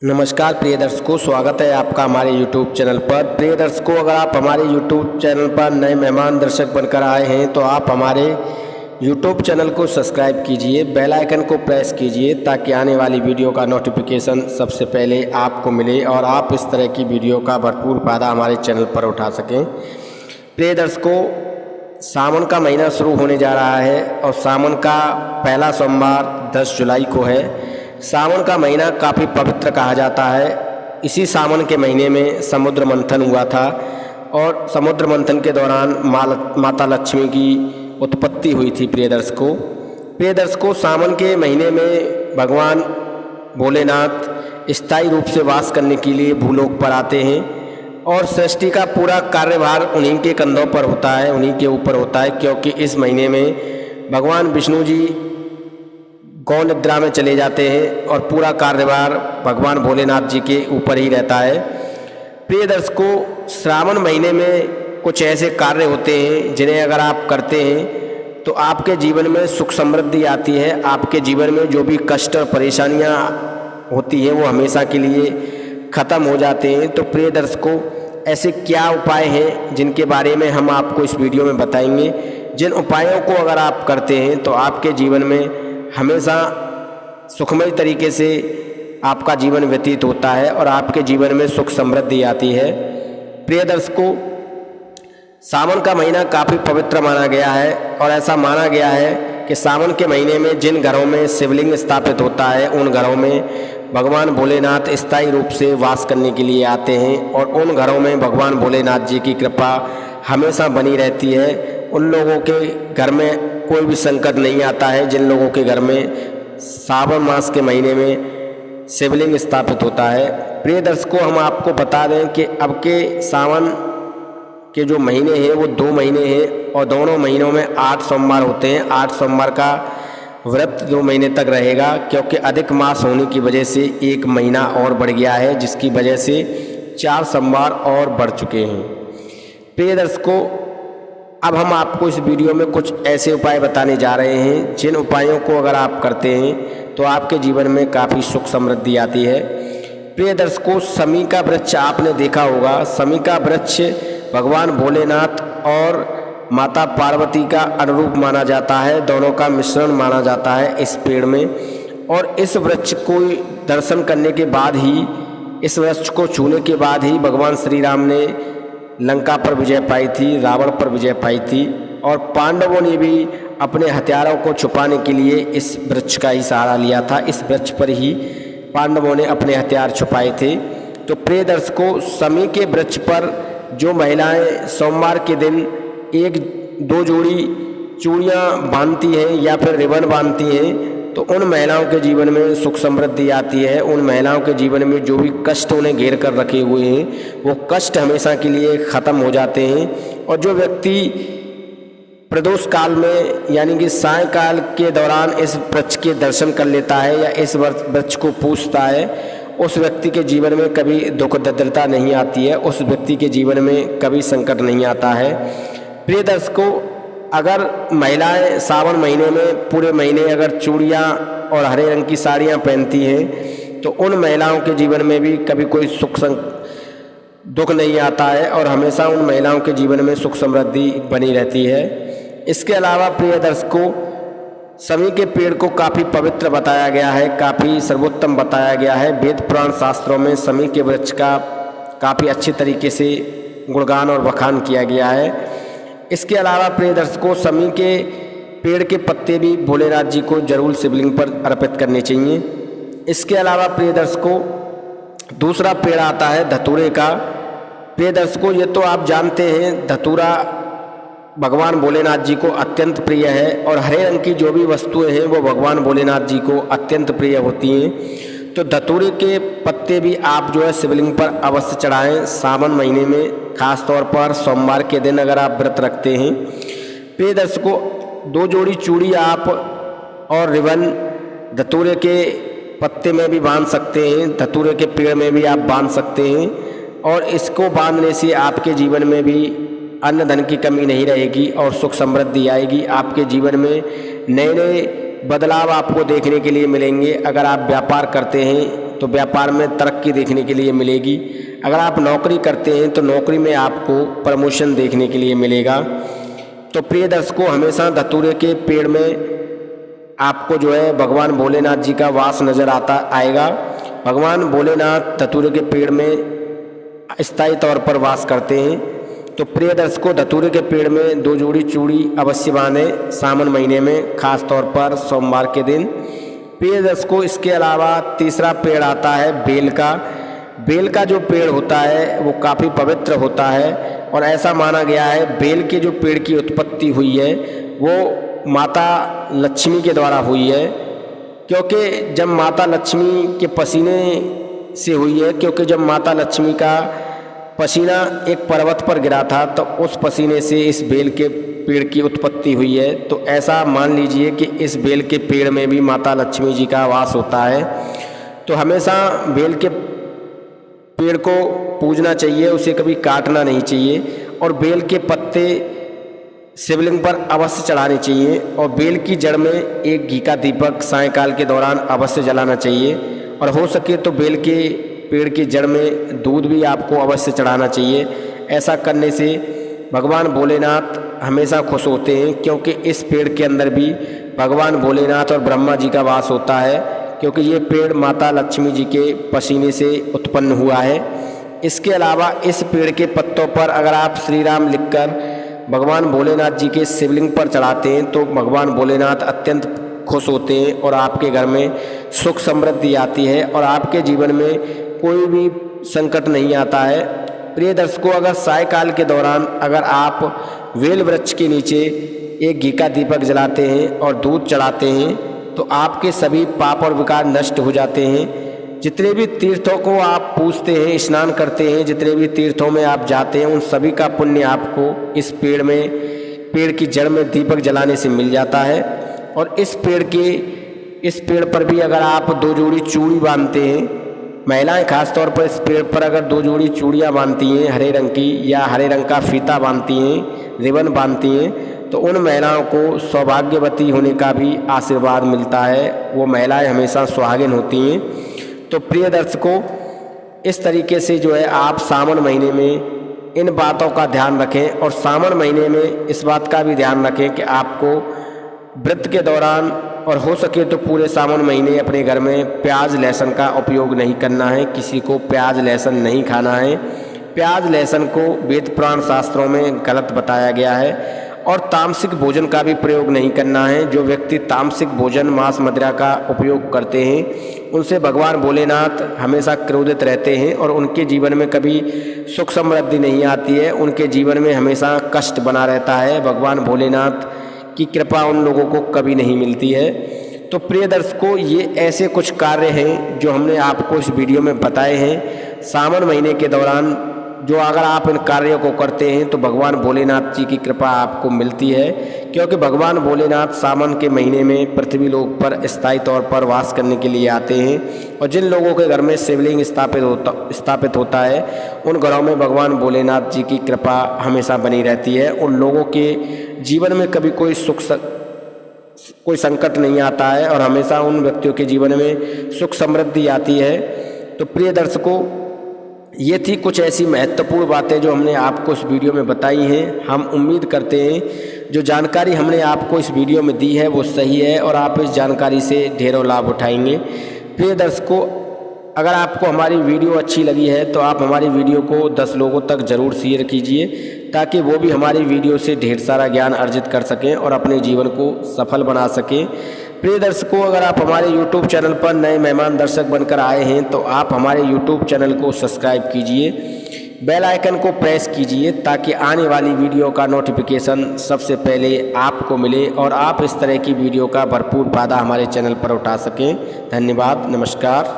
नमस्कार प्रिय दर्शकों, स्वागत है आपका हमारे YouTube चैनल पर। प्रिय दर्शकों, अगर आप हमारे YouTube चैनल पर नए मेहमान दर्शक बनकर आए हैं तो आप हमारे YouTube चैनल को सब्सक्राइब कीजिए, बेल आइकन को प्रेस कीजिए ताकि आने वाली वीडियो का नोटिफिकेशन सबसे पहले आपको मिले और आप इस तरह की वीडियो का भरपूर फायदा हमारे चैनल पर उठा सकें। प्रिय दर्शकों, सावन का महीना शुरू होने जा रहा है और सावन का पहला सोमवार 10 जुलाई को है। सावन का महीना काफ़ी पवित्र कहा जाता है। इसी सावन के महीने में समुद्र मंथन हुआ था और समुद्र मंथन के दौरान माता लक्ष्मी की उत्पत्ति हुई थी। प्रिय दर्शकों, सावन के महीने में भगवान भोलेनाथ स्थायी रूप से वास करने के लिए भूलोक पर आते हैं और सृष्टि का पूरा कार्यभार उन्हीं के कंधों पर होता है, उन्हीं के ऊपर होता है, क्योंकि इस महीने में भगवान विष्णु जी गौ निद्रा में चले जाते हैं और पूरा कार्यभार भगवान भोलेनाथ जी के ऊपर ही रहता है। प्रिय दर्शकों, श्रावण महीने में कुछ ऐसे कार्य होते हैं जिन्हें अगर आप करते हैं तो आपके जीवन में सुख समृद्धि आती है। आपके जीवन में जो भी कष्ट और परेशानियां होती हैं वो हमेशा के लिए ख़त्म हो जाते हैं। तो प्रिय दर्शकों, ऐसे क्या उपाय हैं जिनके बारे में हम आपको इस वीडियो में बताएंगे। जिन उपायों को अगर आप करते हैं तो आपके जीवन में हमेशा सुखमय तरीके से आपका जीवन व्यतीत होता है और आपके जीवन में सुख समृद्धि आती है। प्रिय दर्शकों, सावन का महीना काफ़ी पवित्र माना गया है और ऐसा माना गया है कि सावन के महीने में जिन घरों में शिवलिंग स्थापित होता है उन घरों में भगवान भोलेनाथ स्थायी रूप से वास करने के लिए आते हैं और उन घरों में भगवान भोलेनाथ जी की कृपा हमेशा बनी रहती है। उन लोगों के घर में कोई भी संकट नहीं आता है जिन लोगों के घर में सावन मास के महीने में शिवलिंग स्थापित होता है। प्रिय दर्शकों, हम आपको बता दें कि अब के सावन के जो महीने हैं वो 2 महीने हैं और दोनों महीनों में 8 सोमवार होते हैं। 8 सोमवार का व्रत 2 महीने तक रहेगा, क्योंकि अधिक मास होने की वजह से 1 महीना और बढ़ गया है, जिसकी वजह से 4 सोमवार और बढ़ चुके हैं। प्रिय दर्शकों, अब हम आपको इस वीडियो में कुछ ऐसे उपाय बताने जा रहे हैं जिन उपायों को अगर आप करते हैं तो आपके जीवन में काफ़ी सुख समृद्धि आती है। प्रिय दर्शकों, शमी का वृक्ष आपने देखा होगा। शमी का वृक्ष भगवान भोलेनाथ और माता पार्वती का अनुरूप माना जाता है, दोनों का मिश्रण माना जाता है इस पेड़ में। और इस वृक्ष को दर्शन करने के बाद ही, इस वृक्ष को छूने के बाद ही भगवान श्री राम ने लंका पर विजय पाई थी, रावण पर विजय पाई थी और पांडवों ने भी अपने हथियारों को छुपाने के लिए इस वृक्ष का ही सहारा लिया था। इस वृक्ष पर ही पांडवों ने अपने हथियार छुपाए थे। तो प्रिय दर्शकों, शमी के वृक्ष पर जो महिलाएं सोमवार के दिन 1-2 जोड़ी चूड़ियाँ बांधती हैं या फिर रिबन बांधती हैं तो उन महिलाओं के जीवन में सुख समृद्धि आती है। उन महिलाओं के जीवन में जो भी कष्ट उन्हें घेर कर रखे हुए हैं वो कष्ट हमेशा के लिए ख़त्म हो जाते हैं। और जो व्यक्ति प्रदोष काल में यानी कि सायंकाल के दौरान इस वृक्ष के दर्शन कर लेता है या इस वृक्ष को पूजता है, उस व्यक्ति के जीवन में कभी दुख दरिद्रता नहीं आती है, उस व्यक्ति के जीवन में कभी संकट नहीं आता है। प्रिय दर्शकों, अगर महिलाएं सावन महीने में पूरे महीने अगर चूड़ियाँ और हरे रंग की साड़ियाँ पहनती हैं तो उन महिलाओं के जीवन में भी कभी कोई दुख नहीं आता है और हमेशा उन महिलाओं के जीवन में सुख समृद्धि बनी रहती है। इसके अलावा प्रिय दर्शकों, शमी के पेड़ को काफ़ी पवित्र बताया गया है, काफ़ी सर्वोत्तम बताया गया है। वेद पुराण शास्त्रों में शमी के वृक्ष का काफ़ी अच्छे तरीके से गुणगान और बखान किया गया है। इसके अलावा प्रिय दर्शकों, शमी के पेड़ के पत्ते भी भोलेनाथ जी को जरूर शिवलिंग पर अर्पित करने चाहिए। इसके अलावा प्रिय दर्शकों, दूसरा पेड़ आता है धतूरे का। प्रिय दर्शकों, ये तो आप जानते हैं धतूरा भगवान भोलेनाथ जी को अत्यंत प्रिय है और हरे रंग की जो भी वस्तुएं हैं वो भगवान भोलेनाथ जी को अत्यंत प्रिय होती हैं। तो धतूरे के पत्ते भी आप जो है शिवलिंग पर अवश्य चढ़ाएं सावन महीने में, खास तौर पर सोमवार के दिन अगर आप व्रत रखते हैं। प्रिय दर्शकों, 2 जोड़ी चूड़ी आप और रिबन धतूरे के पत्ते में भी बांध सकते हैं, धतूरे के पेड़ में भी आप बांध सकते हैं और इसको बांधने से आपके जीवन में भी अन्न धन की कमी नहीं रहेगी और सुख समृद्धि आएगी। आपके जीवन में नए नए बदलाव आपको देखने के लिए मिलेंगे। अगर आप व्यापार करते हैं तो व्यापार में तरक्की देखने के लिए मिलेगी। अगर आप नौकरी करते हैं तो नौकरी में आपको प्रमोशन देखने के लिए मिलेगा। तो प्रिय दर्शकों, हमेशा धतूरे के पेड़ में आपको जो है भगवान भोलेनाथ जी का वास नज़र आएगा। भगवान भोलेनाथ धतूरे के पेड़ में स्थायी तौर पर वास करते हैं। तो प्रिय दर्शकों, धतूरे के पेड़ में 2 जोड़ी चूड़ी अवश्य बांधें सावन महीने में, खास तौर पर सोमवार के दिन। प्रिय दर्शकों, इसके अलावा तीसरा पेड़ आता है बेल का। बेल का जो पेड़ होता है वो काफ़ी पवित्र होता है और ऐसा माना गया है बेल के जो पेड़ की उत्पत्ति हुई है वो माता लक्ष्मी के द्वारा हुई है, क्योंकि जब माता लक्ष्मी के पसीने से हुई है, क्योंकि जब माता लक्ष्मी का पसीना एक पर्वत पर गिरा था तो उस पसीने से इस बेल के पेड़ की उत्पत्ति हुई है। तो ऐसा मान लीजिए कि इस बेल के पेड़ में भी माता लक्ष्मी जी का वास होता है। तो हमेशा बेल के पेड़ को पूजना चाहिए, उसे कभी काटना नहीं चाहिए और बेल के पत्ते शिवलिंग पर अवश्य चढ़ाने चाहिए और बेल की जड़ में एक घी का दीपक सायंकाल के दौरान अवश्य जलाना चाहिए और हो सके तो बेल के पेड़ की जड़ में दूध भी आपको अवश्य चढ़ाना चाहिए। ऐसा करने से भगवान भोलेनाथ हमेशा खुश होते हैं, क्योंकि इस पेड़ के अंदर भी भगवान भोलेनाथ और ब्रह्मा जी का वास होता है, क्योंकि ये पेड़ माता लक्ष्मी जी के पसीने से उत्पन्न हुआ है। इसके अलावा इस पेड़ के पत्तों पर अगर आप श्री राम लिखकर भगवान भोलेनाथ जी के शिवलिंग पर चढ़ाते हैं तो भगवान भोलेनाथ अत्यंत खुश होते हैं और आपके घर में सुख समृद्धि आती है और आपके जीवन में कोई भी संकट नहीं आता है। प्रिय दर्शकों, अगर सायकाल के दौरान अगर आप वेल वृक्ष के नीचे एक घी का दीपक जलाते हैं और दूध चढ़ाते हैं तो आपके सभी पाप और विकार नष्ट हो जाते हैं। जितने भी तीर्थों को आप पूजते हैं, स्नान करते हैं, जितने भी तीर्थों में आप जाते हैं, उन सभी का पुण्य आपको इस पेड़ की जड़ में दीपक जलाने से मिल जाता है। और इस पेड़ पर भी अगर आप 2 जोड़ी चूड़ी बांधते हैं, महिलाएं खास तौर पर इस पेड़ पर अगर 2 जोड़ी चूड़ियाँ बांधती हैं हरे रंग की या हरे रंग का फीता बांधती हैं, रिबन बांधती हैं, तो उन महिलाओं को सौभाग्यवती होने का भी आशीर्वाद मिलता है। वो महिलाएं हमेशा सुहागिन होती हैं। तो प्रिय दर्शकों, इस तरीके से जो है आप सावन महीने में इन बातों का ध्यान रखें और सावन महीने में इस बात का भी ध्यान रखें कि आपको व्रत के दौरान और हो सके तो पूरे सावन महीने अपने घर में प्याज लहसुन का उपयोग नहीं करना है। किसी को प्याज लहसुन नहीं खाना है। प्याज लहसुन को वेद पुराण शास्त्रों में गलत बताया गया है। और तामसिक भोजन का भी प्रयोग नहीं करना है। जो व्यक्ति तामसिक भोजन मांस मदिरा का उपयोग करते हैं उनसे भगवान भोलेनाथ हमेशा क्रोधित रहते हैं और उनके जीवन में कभी सुख समृद्धि नहीं आती है। उनके जीवन में हमेशा कष्ट बना रहता है। भगवान भोलेनाथ की कृपा उन लोगों को कभी नहीं मिलती है। तो प्रिय दर्शकों, ये ऐसे कुछ कार्य हैं जो हमने आपको इस वीडियो में बताए हैं। सावन महीने के दौरान जो अगर आप इन कार्यों को करते हैं तो भगवान भोलेनाथ जी की कृपा आपको मिलती है, क्योंकि भगवान भोलेनाथ सावन के महीने में पृथ्वी लोक पर स्थायी तौर पर वास करने के लिए आते हैं। और जिन लोगों के घर में शिवलिंग स्थापित होता है उन घरों में भगवान भोलेनाथ जी की कृपा हमेशा बनी रहती है। उन लोगों के जीवन में कभी कोई संकट नहीं आता है और हमेशा उन व्यक्तियों के जीवन में सुख समृद्धि आती है। तो प्रिय दर्शकों, ये थी कुछ ऐसी महत्वपूर्ण बातें जो हमने आपको इस वीडियो में बताई हैं। हम उम्मीद करते हैं जो जानकारी हमने आपको इस वीडियो में दी है वो सही है और आप इस जानकारी से ढेरों लाभ उठाएंगे। प्रिय दर्शकों, अगर आपको हमारी वीडियो अच्छी लगी है तो आप हमारी वीडियो को 10 लोगों तक ज़रूर शेयर कीजिए, ताकि वो भी हमारी वीडियो से ढेर सारा ज्ञान अर्जित कर सकें और अपने जीवन को सफल बना सकें। प्रिय दर्शकों, अगर आप हमारे YouTube चैनल पर नए मेहमान दर्शक बनकर आए हैं तो आप हमारे YouTube चैनल को सब्सक्राइब कीजिए, बेल आइकन को प्रेस कीजिए, ताकि आने वाली वीडियो का नोटिफिकेशन सबसे पहले आपको मिले और आप इस तरह की वीडियो का भरपूर फायदा हमारे चैनल पर उठा सकें। धन्यवाद, नमस्कार।